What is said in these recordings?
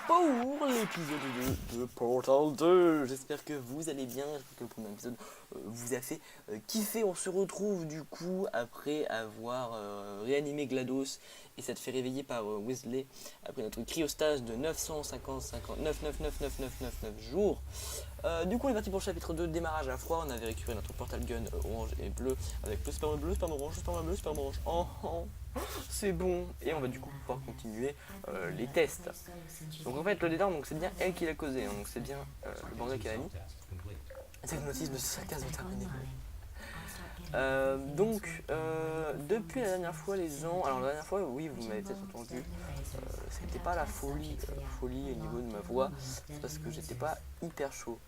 Pour l'épisode 2 de Portal 2. J'espère que vous allez bien, j'espère que le premier épisode vous a fait kiffer. On se retrouve du coup après avoir réanimé GLaDOS et s'être fait réveiller par Wesley après notre cryostase de 959 jours. Du coup on est parti pour le chapitre 2, démarrage à froid. On avait récupéré notre portal gun orange et bleu avec le sperme bleu, sperme orange, sperme bleu, sperme orange. C'est bon. Et on va du coup pouvoir continuer les tests. Donc en fait le dédor, donc c'est bien elle qui l'a causé, hein, donc c'est bien le bordel qu'elle a mis. C'est le notice de sarcasme terminé. Depuis la dernière fois les gens, alors la dernière fois oui vous m'avez peut-être entendu, c'était pas la folie au niveau de ma voix, c'est parce que j'étais pas hyper chaud.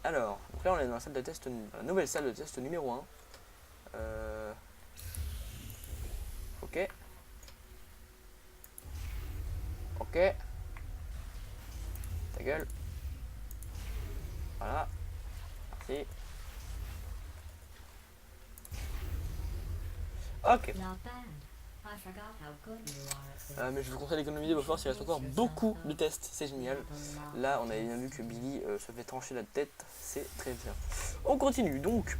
Alors, donc là on est dans la salle de test, la nouvelle salle de test numéro 1. Ok. Ok. Ta gueule. Voilà. Merci. Ok. Mais je vous conseille d'économiser vos forces, il reste encore beaucoup de tests, c'est génial. Là on avait bien vu que Billy se fait trancher la tête, c'est très bien. On continue donc.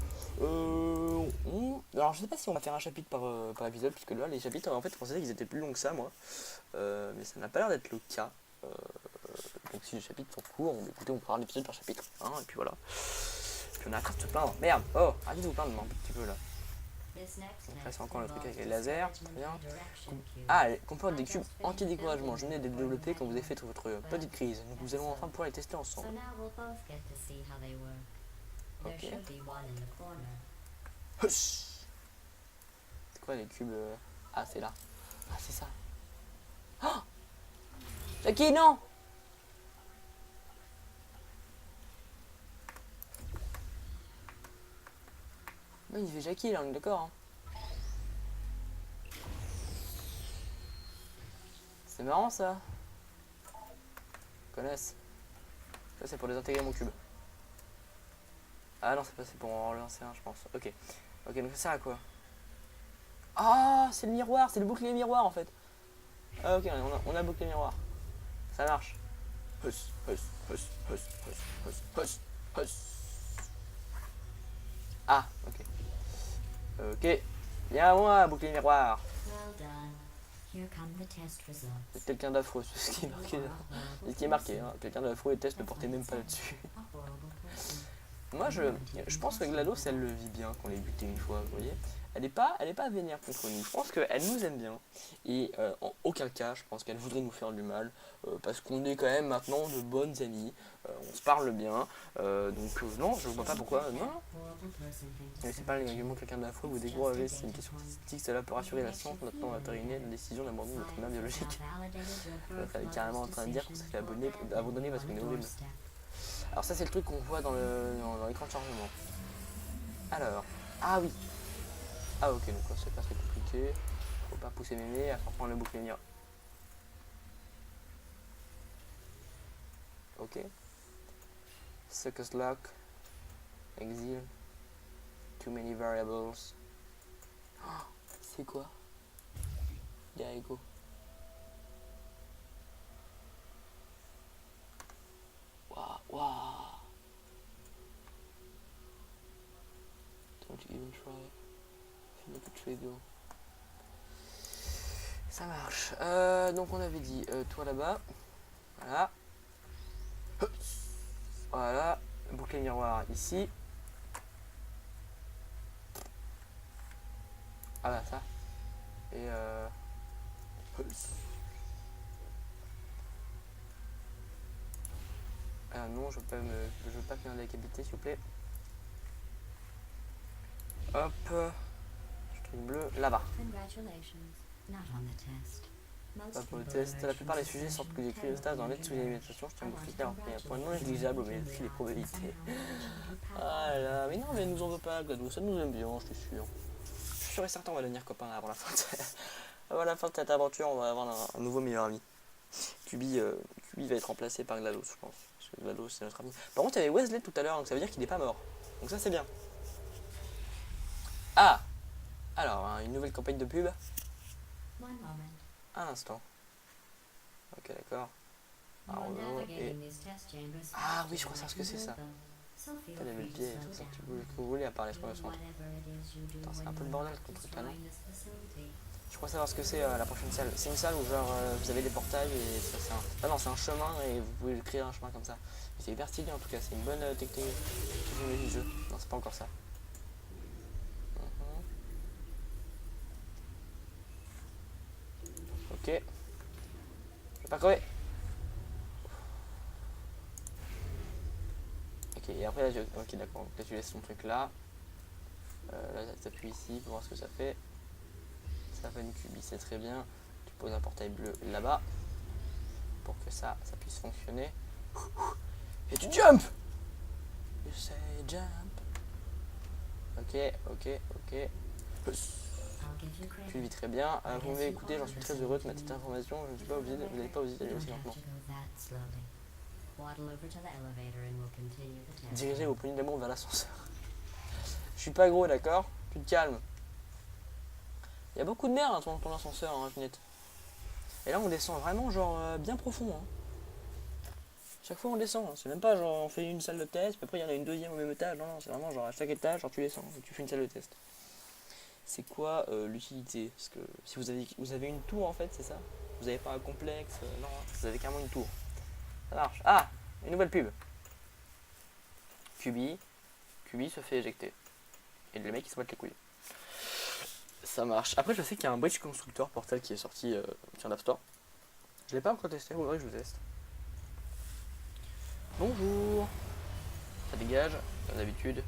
Alors je sais pas si on va faire un chapitre par épisode, puisque là les chapitres en fait je pensais qu'ils étaient plus longs que ça moi. Mais ça n'a pas l'air d'être le cas. Donc si les chapitres sont courts, écoutez, on fera un épisode par chapitre, hein, et puis voilà. Puis on a arrêté de se plaindre. Merde, oh, arrêtez de vous plaindre un petit peu là. Donc là c'est encore le truc avec les lasers, très bien. Ah, elle comporte des cubes anti-découragement. Je venais de les développer quand vous avez fait votre petite crise. Donc nous allons enfin pouvoir les tester ensemble. Ok. C'est quoi les cubes Ah c'est là. Ah c'est ça. Oh Jackie, non. Non, il fait Jackie là, on est d'accord, hein. C'est marrant ça. Connaisse. Ça c'est pour désintégrer mon cube. Ah non, c'est pas, c'est pour en relancer un je pense. Ok. Ok, donc ça sert à quoi? Ah, c'est le miroir, c'est le bouclier miroir en fait. Ah ok, on a le bouclier miroir. Ça marche. Huss, huss, huss, huss, huss, huss, huss, huss. Ah, ok. Ok. Viens à moi, bouclier miroir. C'est quelqu'un d'affreux, c'est ce qui est marqué. C'est ce qui est marqué, hein. Quelqu'un d'affreux et test ne portait même pas là-dessus. Moi je pense que GLaDOS elle le vit bien qu'on l'ait buté une fois, vous voyez. Elle est pas vénère contre nous. Je pense qu'elle nous aime bien. Et en aucun cas je pense qu'elle voudrait nous faire du mal. Parce qu'on est quand même maintenant de bonnes amies. On se parle bien. Non, je vois pas pourquoi. Non. Mais c'est pas l'également quelqu'un d'affreux ou découragé. C'est une question statistique. Cela peut rassurer la science. Maintenant on va terminer la décision d'abandonner notre mère biologique. Elle est carrément en train de dire qu'on s'est fait abandonner parce qu'on est horrible. Alors ça c'est le truc qu'on voit dans l'écran de chargement. Alors, ah oui. Ah ok, donc là c'est pas très compliqué. Faut pas pousser mémé, à faire prendre le bouclier miroir. Ok. Success lock. Exile. Too many variables. Oh, c'est quoi? Diego. Waouh. Don't even try. Look at trigger. Ça marche. Donc on avait dit toi là-bas. Voilà. Voilà. Bouclier miroir ici. Ah bah ça. Et ah non, je veux pas finir décapité s'il vous plaît. Hop. String bleu là-bas. Pas pour le test. La plupart des sujets sortent que des cryostats dans l'aide sous l'alimentation. Je tiens à vous soutenir après un point non négligeable mais aussi les probabilités. Ah là, mais non, mais elle nous en veut pas, GLaDOS, ça nous aime bien, je suis sûr. Je suis sûr et certain, on va devenir copains avant la fin de cette aventure, on va avoir un nouveau meilleur ami. Kubi va être remplacé par GLaDOS, je pense. Parce que GLaDOS, c'est notre ami. Par contre, il y avait Wesley tout à l'heure, donc ça veut dire qu'il n'est pas mort. Donc ça, c'est bien. Ah! Alors, hein, une nouvelle campagne de pub. un instant. Ok, d'accord. Ah oui, je crois savoir ce que c'est ça. T'as levé le pied, c'est ça que vous voulez à part l'exploration. C'est un peu le bordel ce truc là, non? Je crois savoir ce que c'est la prochaine salle. C'est une salle où genre vous avez des portails et ça c'est un... Ah non, c'est un chemin et vous pouvez créer un chemin comme ça. C'est hyper stylé en tout cas, c'est une bonne technologie du jeu. Non, c'est pas encore ça. Ok. Je vais pas crever. Ok, et après là, ok d'accord, là tu laisses ton truc là. Là t'appuies ici pour voir ce que ça fait. Ça fait une cubie, c'est très bien. Tu poses un portail bleu là-bas. Pour que ça puisse fonctionner. Et tu jump! You say jump. Ok, ok, ok. Tu le vis très bien. Vous m'avez écouté, j'en suis très heureux de ma petite information. Je ne suis pas obligé, vous n'allez pas obligé d'aller aussi lentement. Dirigez vos poignées d'amour vers l'ascenseur. Je suis pas gros, d'accord? Tu te calmes. Il y a beaucoup de merde dans ton ascenseur, hein, Pinette. Et là, on descend vraiment, genre, bien profond. Hein. Chaque fois, on descend. Hein. C'est même pas genre, on fait une salle de test, puis après, il y en a une deuxième au même étage. Non, non, c'est vraiment genre, à chaque étage, genre, tu descends et tu fais une salle de test. C'est quoi l'utilité? Parce que si vous avez une tour, en fait, c'est ça? Vous n'avez pas un complexe? Non, vous avez carrément une tour. Ça marche. Ah! Une nouvelle pub. Cubi se fait éjecter. Et le mec, il se botte les couilles. Ça marche. Après, je sais qu'il y a un Bridge Constructor Portal qui est sorti sur l'App Store. Je l'ai pas encore testé, il faudrait que je le teste. Bonjour. Ça dégage, comme d'habitude.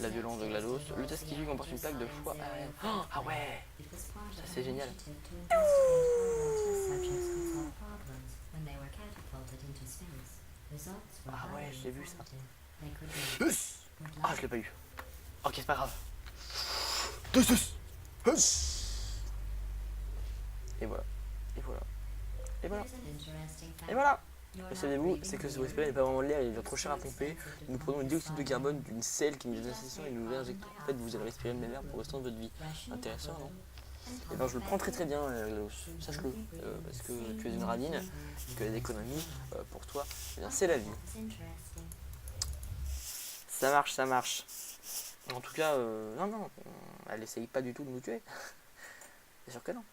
La violence de GLaDOS. Le test qui comporte une plaque de foie. Ah ouais. Ça c'est génial. Ah ouais, j'ai vu ça. Ah, je l'ai pas eu. Ok, c'est pas grave. Et voilà. Et voilà. Et voilà. Et voilà. Le savez-vous, c'est que ce respirer n'est pas vraiment de l'air, il est trop cher à pomper. Nous prenons le dioxyde de carbone d'une selle qui nous donne la sensation et nous l'injectons. En fait, vous allez respirer le même air pour le restant de votre vie. Intéressant, non? Et ben, je le prends très très bien, sache-le, parce que tu es une radine, que les économies, pour toi, eh bien, c'est la vie. Ça marche, ça marche. En tout cas, non, elle essaye pas du tout de nous tuer. C'est sûr que non.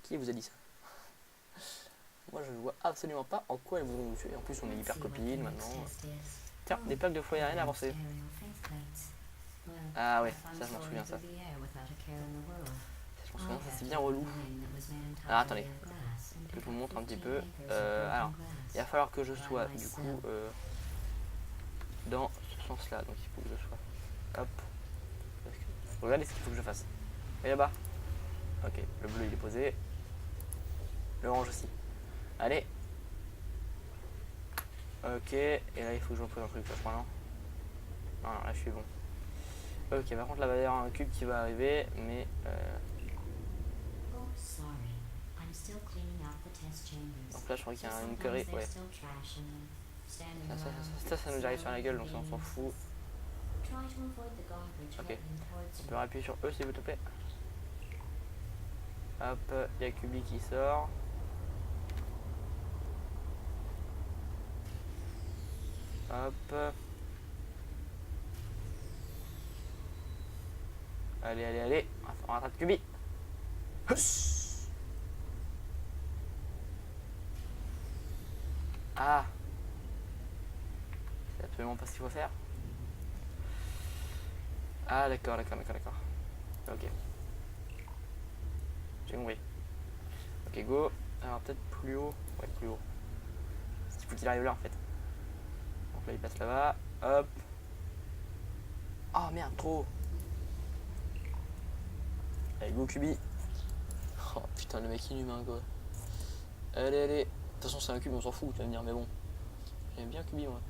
Qui vous a dit ça? Moi, je ne vois absolument pas en quoi elles voudront nous tuer. En plus, on est hyper copines maintenant. Tiens, des plaques de foie aérienne avancées. Ah ouais, ça, je m'en souviens, ça. Je m'en souviens, ça, c'est bien relou. Alors, attendez. Que je vous montre un petit peu. Alors, il va falloir que je sois, du coup, dans ce sens-là. Donc, il faut que je sois... Hop. Regardez ce qu'il faut que je fasse. Et là-bas. Ok, le bleu, il est posé. L'orange aussi. Allez. Ok, et là il faut que je reprenne un truc, je crois, non? Non, là je suis bon. Ok, par contre là, il va y avoir un cube qui va arriver, mais... Donc là je crois qu'il y a une curry, ouais. Ça nous arrive sur la gueule, donc ça on s'en fout. Ok, on peut appuyer sur E s'il vous plaît. Hop, il y a Kubi qui sort. Hop. Allez. On rattrape Kubi. Ah. C'est absolument pas ce qu'il faut faire. Ah d'accord. Ok. J'ai compris. Ok, go. Alors peut-être plus haut. Ouais, plus haut. Il faut qu'il arrive là en fait. Donc là il passe là-bas. Hop. Oh merde, trop haut. Allez, go Kubi. Oh putain, le mec inhumain quoi. Allez. De toute façon c'est un cube, on s'en fout, tu vas me dire, mais bon. J'aime bien Kubi moi.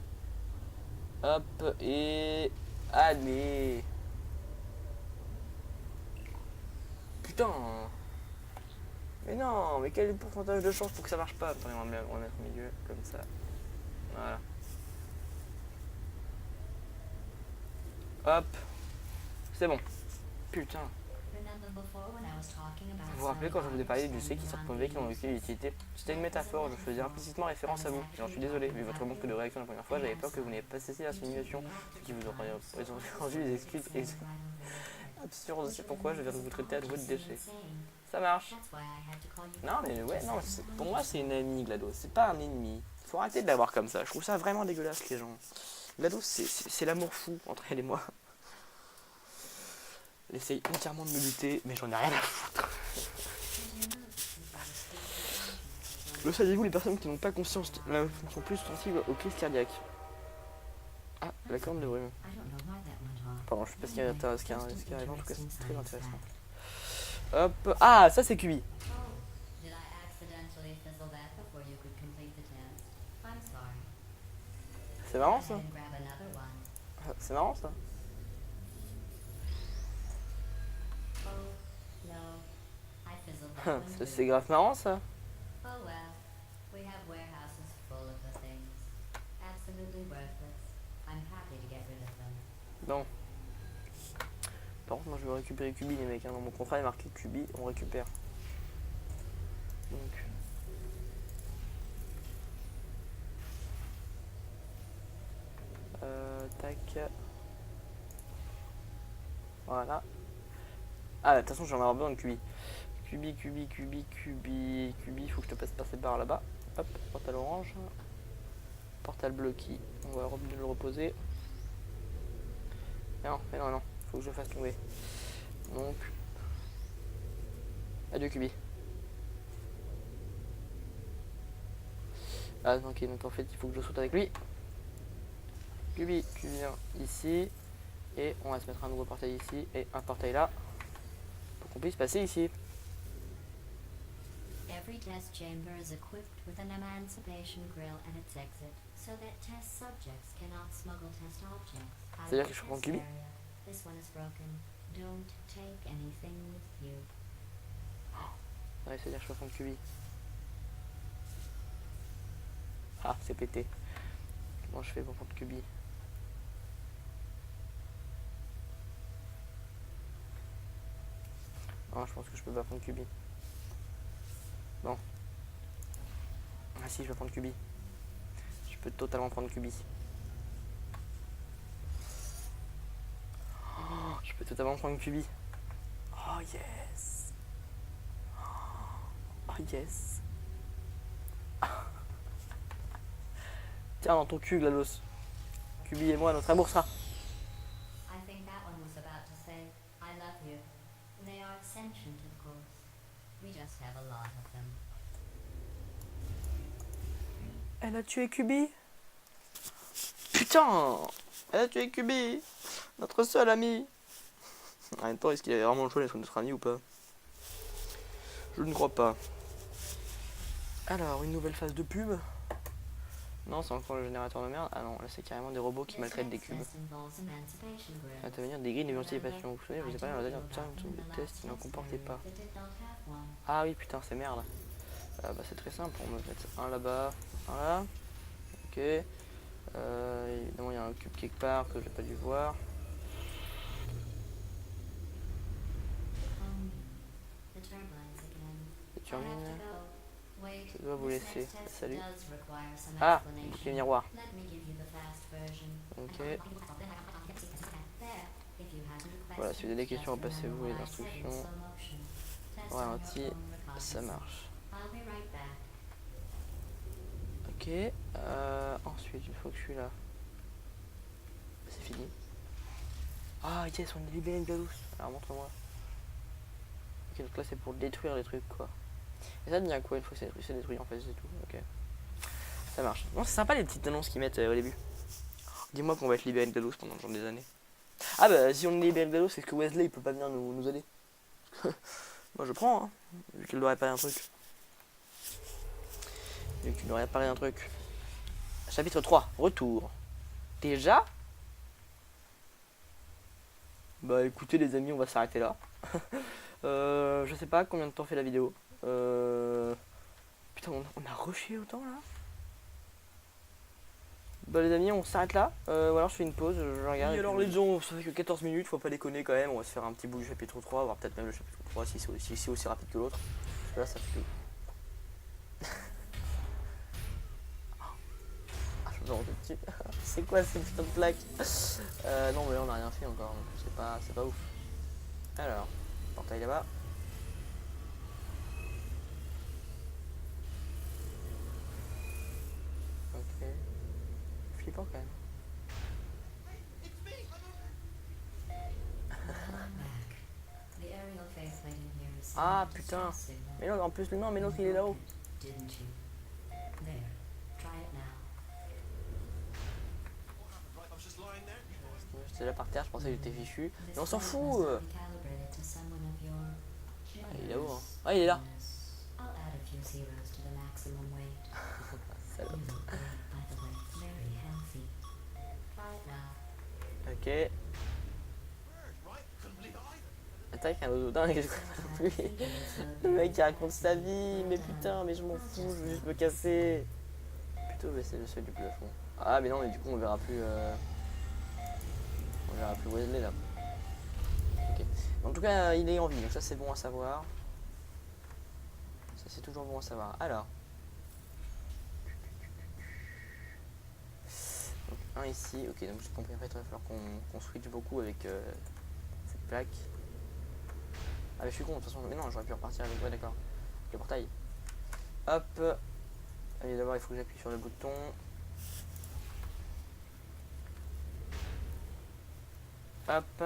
Hop, et... Allez. Putain. Mais non, mais quel est le pourcentage de chance pour que ça marche pas? Attendez, on va mettre au milieu, comme ça. Voilà. Hop. C'est bon. Putain. Vous vous rappelez quand je vous ai parlé du C qui s'retrouvait qui dans lequel l'utilité. C'était une métaphore, je faisais implicitement référence à vous. Alors je suis désolé, vu votre manque de réaction la première fois, j'avais peur que vous n'ayez pas cessé la simulation, ce qui vous aurait rendu des excuses absurdes. C'est pourquoi je viens de vous traiter à nouveau de déchet. Ça marche. Non mais ouais, non, pour moi c'est une amie GLaDOS, c'est pas un ennemi. Faut arrêter de l'avoir comme ça, je trouve ça vraiment dégueulasse les gens. GLaDOS c'est l'amour fou entre elle et moi. Elle essaye entièrement de me lutter, mais j'en ai rien à foutre. Le saviez-vous, les personnes qui n'ont pas conscience sont plus sensibles aux crises cardiaques. Ah, la corne de brume. Pardon, je sais pas ce qui arrive, en tout cas c'est très intéressant. Hop, ah, ça c'est QB. C'est marrant ça. C'est marrant ça. C'est grave marrant ça. Bon. Par contre, moi je vais récupérer QB les mecs. Hein. Dans mon contrat il est marqué QB, on récupère. Donc. Tac. Voilà. Ah, de toute façon, j'en ai besoin de QB. QB, faut que je te passe passer par là-bas. Hop, portal orange. Portal bleu qui, on va le reposer. Mais non, faut que je le fasse tomber. Donc, adieu QB. Ah, ok, donc en fait, il faut que je saute avec lui. QB, tu viens ici. Et on va se mettre un nouveau portail ici et un portail là. Pour qu'on puisse passer ici. Every test chamber is equipped with an emancipation grill at its exit, so that test subjects cannot smuggle test objects. C'est-à-dire que je prends QB. This one is broken. Don't take anything with you. Ouais, c'est-à-dire que je peux prendre QB. Ah, c'est pété. Comment je fais pour prendre QB? Non, je pense que je peux pas prendre QB. Bon. Ah si, je vais prendre QB. Je peux totalement prendre QB. Oh, je peux totalement prendre QB. Oh yes. Oh yes. Tiens, dans ton cul, GLaDOS. QB et moi, notre amour sera. Elle a tué QB. Putain. Elle a tué QB. Notre seul ami. En même temps, est-ce qu'il avait vraiment le choix d'être notre ami ou pas? Je ne crois pas. Alors, une nouvelle phase de pub. Non, c'est encore le générateur de merde. Ah non, là c'est carrément des robots qui maltraitent des cubes. Intervenir des grilles d'émancipation. Vous savez, je vous ai parlé dans la dernière test, il n'en comportait pas. Ah oui, putain, c'est merde. Bah c'est très simple, on va mettre un là-bas, un là. Ok. Évidemment, il y a un cube quelque part que j'ai pas dû voir. Les turbines. Je dois vous laisser. Salut. Ah, bouclier miroir. Ok. Voilà, si vous avez des questions, repassez-vous les instructions. Ralenti, ça marche. Ok. Ensuite, une fois que je suis là, c'est fini. Ah yes, on est libéré de GLaDOS. Alors montre-moi. Ok, donc là c'est pour détruire les trucs quoi. Et ça devient quoi une fois que c'est détruit en fait, c'est tout. Ok. Ça marche. Non, c'est sympa les petites annonces qu'ils mettent au début. Dis-moi qu'on va être libéré de GLaDOS pendant genre des années. Ah bah si on est libéré de GLaDOS, c'est que Wesley il peut pas venir nous aider. Moi je prends hein, vu qu'il doit réparer un truc. Vu qu'il doit réparer un truc. Chapitre 3, retour. Déjà? Bah écoutez les amis, on va s'arrêter là. Je sais pas combien de temps fait la vidéo. Putain, on a rushé autant là. Bah les amis, on s'arrête là, ou alors je fais une pause, je regarde. Oui, alors les gens, ça fait que 14 minutes, faut pas déconner quand même, on va se faire un petit bout du chapitre 3, voire peut-être même le chapitre 3 si c'est aussi rapide que l'autre. Parce que là ça fait que... Ah, je me rends dessus. C'est quoi cette putain de plaque? Non mais là on a rien fait encore, donc c'est pas ouf. Alors, portail là-bas. Ok. Flippant quand même. Ah putain. Mais non, en plus non, mais l'autre il est là-haut. J'étais là par terre, je pensais que j'étais fichu. Mais on s'en fout. Ah, il est là-haut hein. Ah il est là. Ok. Attaque un oiseau dingue, je connais pas plus. Le mec qui raconte sa vie, mais putain, mais je m'en fous, je veux juste me casser. Plutôt baisser le seuil du plafond. Ah mais non, mais du coup on verra plus Wesley là. Ok. En tout cas il est en vie, donc ça c'est bon à savoir. Ça c'est toujours bon à savoir. Alors. Donc un ici, ok, donc j'ai compris en fait il va falloir qu'on switch beaucoup avec cette plaque. Ah mais je suis con de toute façon, mais non j'aurais pu repartir avec, ouais d'accord. Le portail. Hop. Allez d'abord il faut que j'appuie sur le bouton. Hop.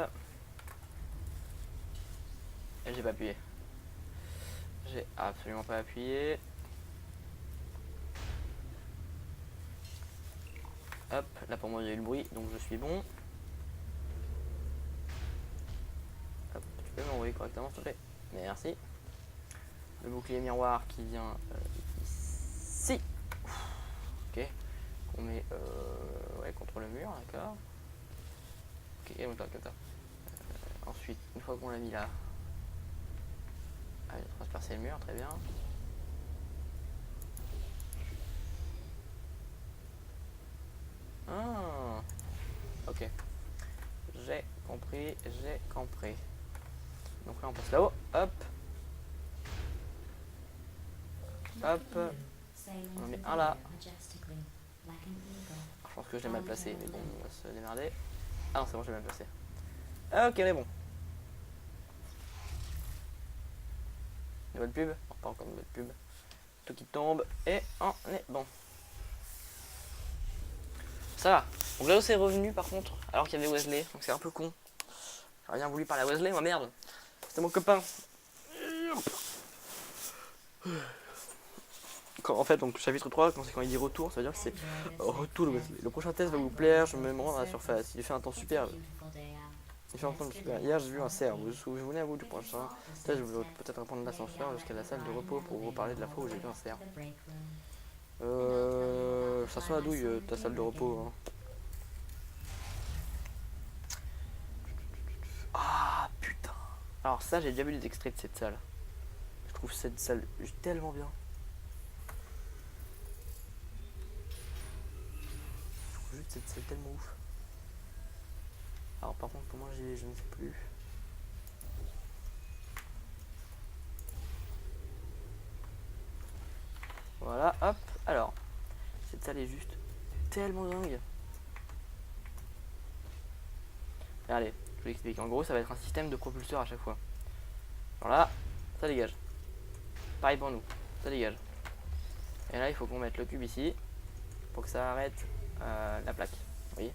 Et j'ai pas appuyé. J'ai absolument pas appuyé. Hop, là pour moi il y a eu le bruit, donc je suis bon. Hop, tu peux m'envoyer correctement s'il te plaît. Merci. Le bouclier miroir qui vient ici. Ok. On met ouais, contre le mur, d'accord. Ok, donc là, comme ça. Ensuite, une fois qu'on l'a mis là, allez, transpercer le mur, très bien. Ah, ok. J'ai compris, j'ai compris. Donc là on passe là-haut, hop. Hop. On en met un là. Je pense que je l'ai mal placé, mais bon, on va se démerder. Ah non, c'est bon, je l'ai mal placé. Ok, on est bon. Nouvelle pub. Non, pas encore nouvelle pub. Tout qui tombe et on est bon. Ça va. Donc là, c'est revenu par contre, alors qu'il y avait Wesley. Donc c'est un peu con. J'aurais bien voulu parler à Wesley, moi merde. C'était mon copain. Quand, en fait, donc chapitre 3, quand il dit retour, ça veut dire que c'est retour Wesley. Le prochain test va vous plaire, je me rends à la surface. Il fait un temps superbe. Il fait un temps super. Hier, j'ai vu un cerf. Vous vous souvenez à vous du prochain test? Je vais peut-être reprendre l'ascenseur jusqu'à la salle de repos pour vous parler de la fois où j'ai vu un cerf. Ça sent la douille ta salle de repos. Hein. Ah putain. Alors ça, j'ai déjà vu des extraits de cette salle. Je trouve cette salle tellement bien. Je trouve juste cette salle tellement ouf. Alors par contre, comment j'y vais, je ne sais plus. Voilà, hop. Alors, cette salle est juste tellement dingue. Allez, je vous explique. En gros, ça va être un système de propulseur à chaque fois. Alors là, ça dégage. Pareil pour nous, ça dégage. Et là, il faut qu'on mette le cube ici pour que ça arrête la plaque. Vous voyez.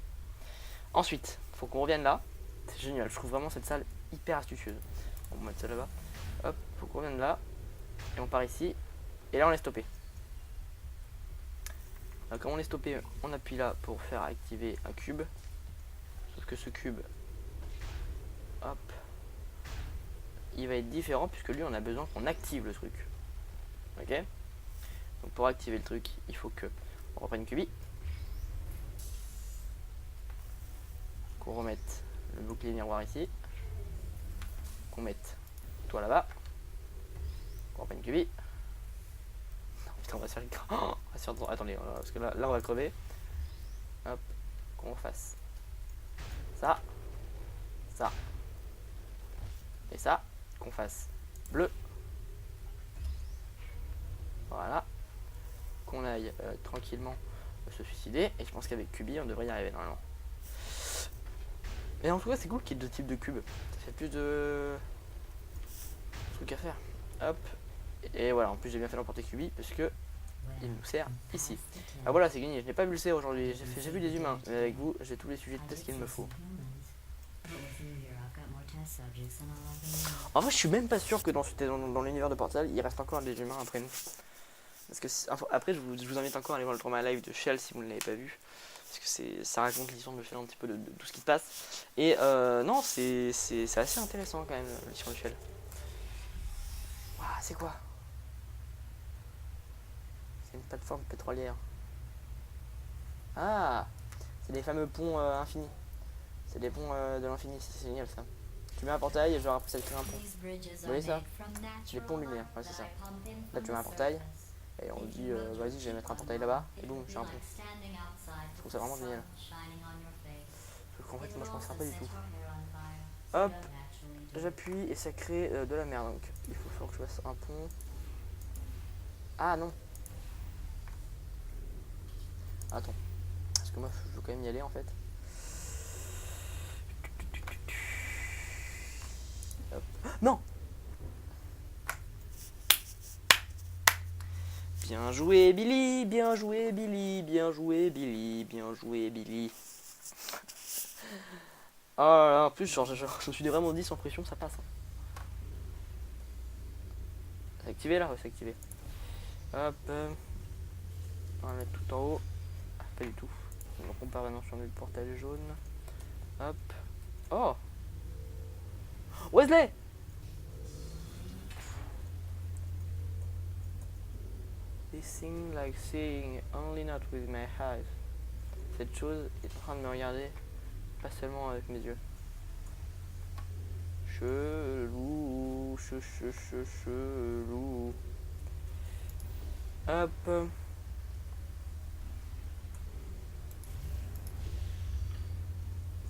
Ensuite, il faut qu'on revienne là. C'est génial, je trouve vraiment cette salle hyper astucieuse. On va mettre ça là-bas. Hop, il faut qu'on revienne là. Et on part ici. Et là, on est stoppé. Alors, quand on est stoppé, on appuie là pour faire activer un cube. Sauf que ce cube, hop, il va être différent puisque lui, on a besoin qu'on active le truc. Ok. Donc pour activer le truc, il faut que on reprenne Cubi, qu'on remette le bouclier miroir ici, qu'on mette toi là-bas, qu'on reprenne Cubi. Non putain, on va se faire une attendez, parce que là on va crever. hop, qu'on fasse ça, ça, et ça, qu'on fasse bleu. Voilà, qu'on aille tranquillement se suicider, et je pense qu'avec Cubi on devrait y arriver normalement. Mais en tout cas c'est cool qu'il y ait deux types de cubes, ça fait plus de trucs à faire. Hop, et voilà, en plus j'ai bien fait d'emporter Cubi parce que il nous sert ici. Ah voilà, c'est gagné, je n'ai pas vu le C aujourd'hui, j'ai vu des humains, mais avec vous j'ai tous les sujets de test qu'il me faut. En vrai je suis même pas sûr que dans l'univers de Portal il reste encore des humains après nous. Parce que après je vous invite encore à aller voir le trauma live de Shell si vous ne l'avez pas vu. Parce que ça raconte l'histoire de Shell un petit peu de tout ce qui se passe. Et non, c'est assez intéressant quand même l'histoire de Shell. Waouh, c'est quoi? C'est une plateforme pétrolière. Ah, c'est des fameux ponts infinis. C'est des ponts de l'infini, c'est génial ça. Tu mets un portail et genre après ça te crée un pont. Vous voyez ça? Les ponts lunaires, ouais c'est ça. Là tu mets un portail. Et on dit vas-y je vais mettre un portail là-bas et boum j'ai un pont. Je trouve ça vraiment génial. Sauf qu'en fait moi je m'en sers pas du tout. Hop, j'appuie et ça crée de la merde. Donc il faut que je fasse un pont. Ah non. Attends. Parce que moi je veux quand même y aller en fait. Hop. Non. Bien joué Billy, bien joué Billy, bien joué Billy, bien joué Billy. Oh là là, en plus je me suis vraiment dit sans pression ça passe. C'est activé là? Ouais c'est activé. Hop. On va mettre tout en haut. Ah, pas du tout. Donc on part maintenant sur le portail jaune. Hop. Oh Wesley! This thing like seeing only not with my eyes. Cette chose est en train de me regarder, pas seulement avec mes yeux. Chelou, chelou. Hop.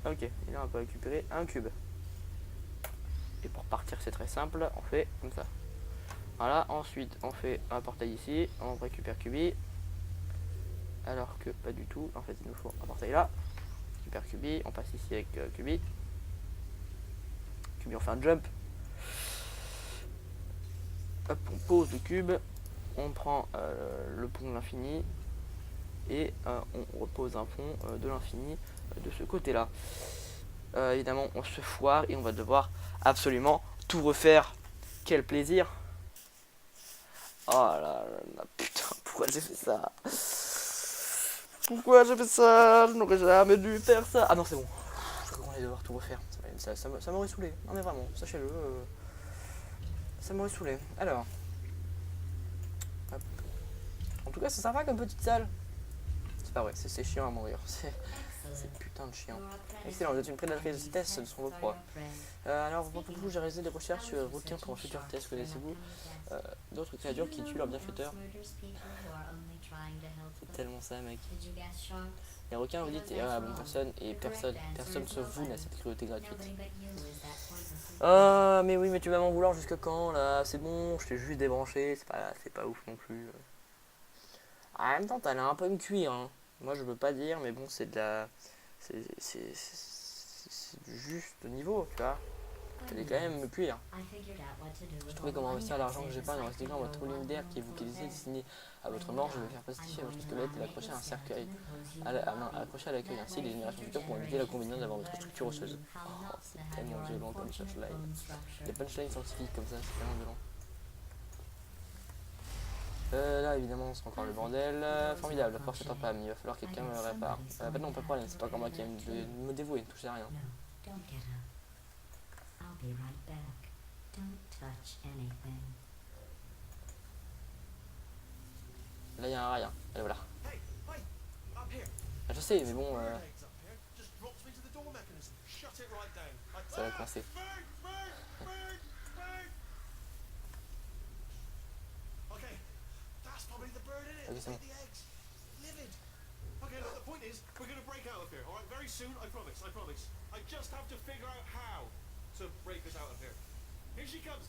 Ok, et là on peut récupérer un cube. Et pour partir c'est très simple, on fait comme ça. Voilà, ensuite on fait un portail ici, on récupère Cubi. Alors que pas du tout, en fait il nous faut un portail là. On récupère Cubi, on passe ici avec Cubi. Cubi on fait un jump. Hop, on pose le cube, on prend le pont de l'infini. Et on repose un pont de l'infini de ce côté là. Évidemment on se foire et on va devoir absolument tout refaire. Quel plaisir. Oh là là, putain, pourquoi j'ai fait ça? Pourquoi j'ai fait ça? Je n'aurais jamais dû faire ça. Ah non, c'est bon. Je crois qu'on allait devoir tout refaire. Ça m'aurait saoulé. Non mais vraiment, sachez-le. Ça m'aurait saoulé. Alors. Hop. En tout cas, c'est sympa comme petite salle. C'est pas vrai, c'est chiant à mourir. C'est putain de chiant. Excellent, vous êtes une prédatrice de test de son proie. Alors, pour vous, j'ai réalisé des recherches sur requins pour un futur test. Connaissez-vous d'autres créatures qui tuent leurs bienfaiteurs? C'est tellement ça, mec. Les requins, vous dites, la bonne personne, et personne sauf vous n'a cette cruauté gratuite. Ah, mais oui, mais tu vas m'en vouloir jusque quand, là? C'est bon, je t'ai juste débranché, c'est pas ouf non plus. En même temps, t'as l'air un peu me cuire, hein. Moi, je veux pas dire, mais bon, c'est de la... C'est du juste niveau, tu vois. T'allais quand même me cuire. Je trouvais comment investir l'argent que j'ai pas dans un votre linéaire qui est vous qui destiné à votre mort. Je vais faire plastifier votre squelette et l'accrocher à un cercueil. Accrocher à l'accueil. Ainsi, les générations futures pourront éviter l'inconvénient d'avoir votre structure osseuse. Oh, c'est tellement violent comme punchline. Les punchlines scientifiques comme ça, c'est tellement violent. Là évidemment c'est encore le bordel. Formidable, la porte est en panne, il va falloir que quelqu'un me répare. Bah non, pas de problème, c'est encore moi qui aime me dévouer, ne touchez à rien. Là il y a un rail, et voilà. Je sais, mais bon, ça va coincer. Ok, c'est bon. very soon, I promise, I promise. I just have to figure out how to break us out of here. Here she comes.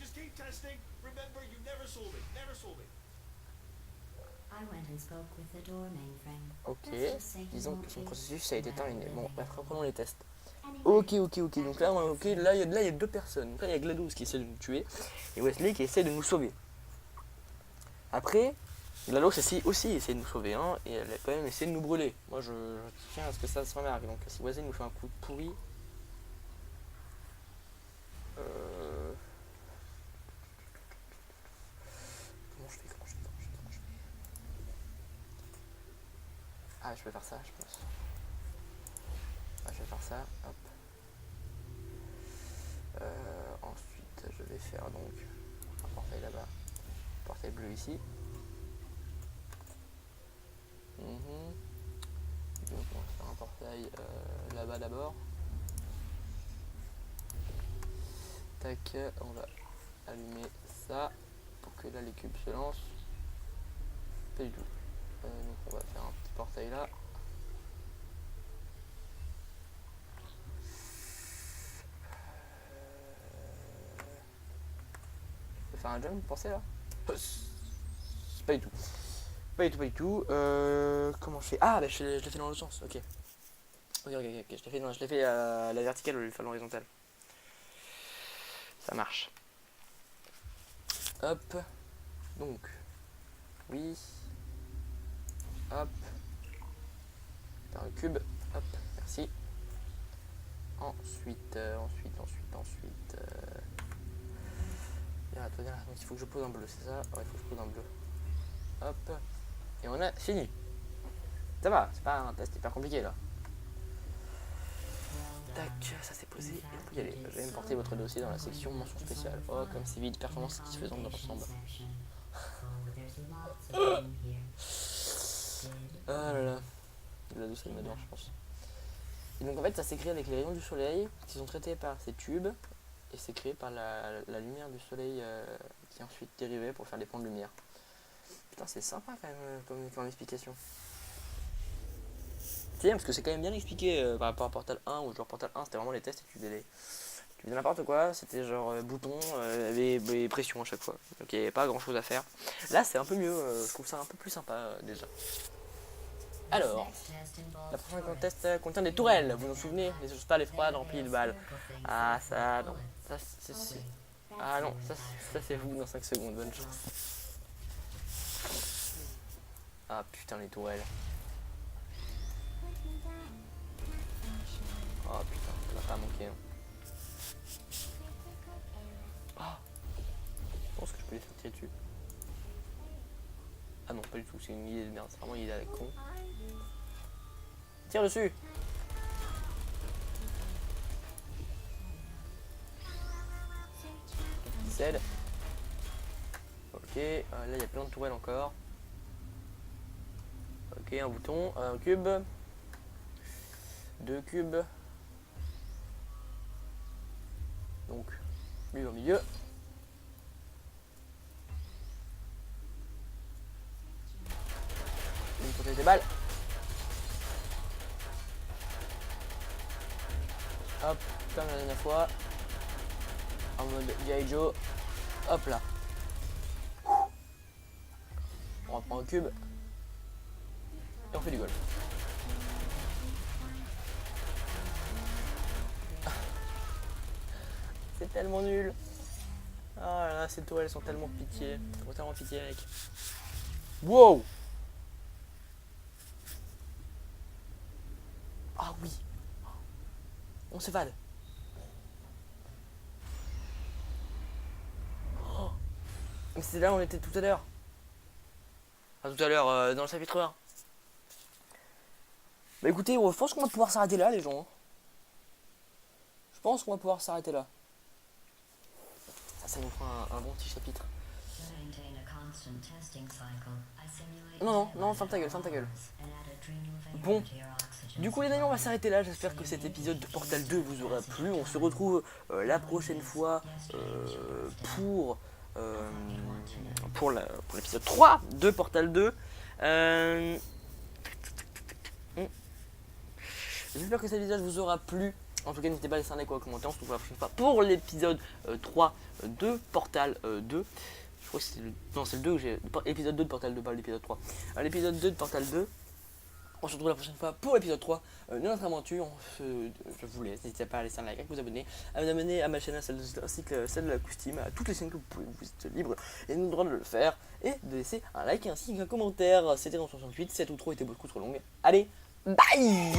Just keep testing. Remember, you never saw me. Never saw me. I went and spoke with the door mainframe. Ok, disons que son processus a été terminé. Bon, reprenons les tests. Ok. Donc là, là, il y a deux personnes. Donc là, il y a GLaDOS qui essaie de nous tuer et Wesley qui essaie de nous sauver. Après, GLaDOS aussi essaie de nous sauver, hein, et elle a quand même essayé de nous brûler. Moi, je tiens à ce que ça se remarque. Donc si Wesley nous fait un coup pourri... Comment je fais Ah, je vais faire ça, je pense. Ah, je vais faire ça, hop. Ensuite, je vais faire donc un portail là-bas, un portail bleu ici. Donc on va faire un portail là-bas d'abord. Tac, on va allumer ça pour que là les cubes se lancent. Pas du tout. Donc on va faire un petit portail là. Je vais faire un jump, vous pensez là? Pas du tout. Pas du tout. Comment je fais? Ah, bah je l'ai fait dans l'autre sens. Ok. Ok. Je l'ai fait à la verticale au lieu de faire l'horizontale. Ça marche. Hop. Donc. Oui. Hop. Faire un cube. Hop. Merci. Ensuite. Donc il faut que je pose un bleu, c'est ça? Ouais, il faut que je pose un bleu. Hop. Et on a fini. Ça va, c'est pas un test hyper compliqué là. Tac, ça c'est posé et on peut y aller. Je vais importer votre dossier dans la section mention spéciale. Oh, comme c'est vide, performance satisfaisante dans l'ensemble. Ah là là. La douce elle m'adore, je pense. Et donc en fait ça s'est créé avec les rayons du soleil qui sont traités par ces tubes. Et c'est créé par la lumière du soleil qui est ensuite dérivée pour faire des points de lumière. Putain, c'est sympa quand même comme explication. C'est bien parce que c'est quand même bien expliqué par rapport à Portal 1 où genre Portal 1 c'était vraiment les tests et tu faisais n'importe quoi, c'était genre bouton et pression à chaque fois. Donc il n'y avait pas grand chose à faire. Là c'est un peu mieux, je trouve ça un peu plus sympa déjà. Alors, la prochaine test contient des tourelles, vous vous en souvenez? Les pas les froides remplies de balles. Ah ça non, ça c'est... Ah non, ça c'est vous dans 5 secondes, bonne chance. Ah putain les tourelles. Oh putain, ça va pas manquer. Hein. Oh, je pense que je peux les faire tirer dessus. Ah non, pas du tout, c'est une idée de merde, c'est vraiment une idée avec con. Tire dessus. Celle. Ok, là il y a plein de tourelles encore. Ok, un bouton, un cube. 2 cubes. Donc, lui au milieu. Une côté des balles. Hop, comme la dernière fois. En mode G.I. Joe. Hop là. On reprend un cube. Et on fait du golf. C'est tellement nul. Oh là là, ces tourelles sont tellement pitié. Faut tellement pitié avec. Wow. Ah oui. On s'évade. Oh. Mais c'est là où on était tout à l'heure. Enfin, tout à l'heure dans le chapitre 1. Bah écoutez, je pense qu'on va pouvoir s'arrêter là les gens. Je pense qu'on va pouvoir s'arrêter là. Ça nous fera un bon petit chapitre. Non, ferme ta gueule. Bon, du coup les amis, on va s'arrêter là. J'espère que cet épisode de Portal 2 vous aura plu. On se retrouve la prochaine fois pour l'épisode 3 de Portal 2. J'espère que cet épisode vous aura plu. En tout cas, n'hésitez pas à laisser un like ou à commenter. On se retrouve la prochaine fois pour l'épisode 3 de Portal 2. Je crois que c'est le... Non, c'est le 2 que j'ai... Épisode 2 de Portal 2, pas l'épisode 3. L'épisode 2 de Portal 2. On se retrouve la prochaine fois pour l'épisode 3 de notre aventure. Je vous laisse, n'hésitez pas à laisser un like, à vous abonner, à ma chaîne, ainsi que celle de la Coustime, à toutes les chaînes que vous pouvez, vous êtes libre et nous le droit de le faire, et de laisser un like ainsi qu'un commentaire. C'était dans 68, cette outro était beaucoup trop longue. Allez, bye.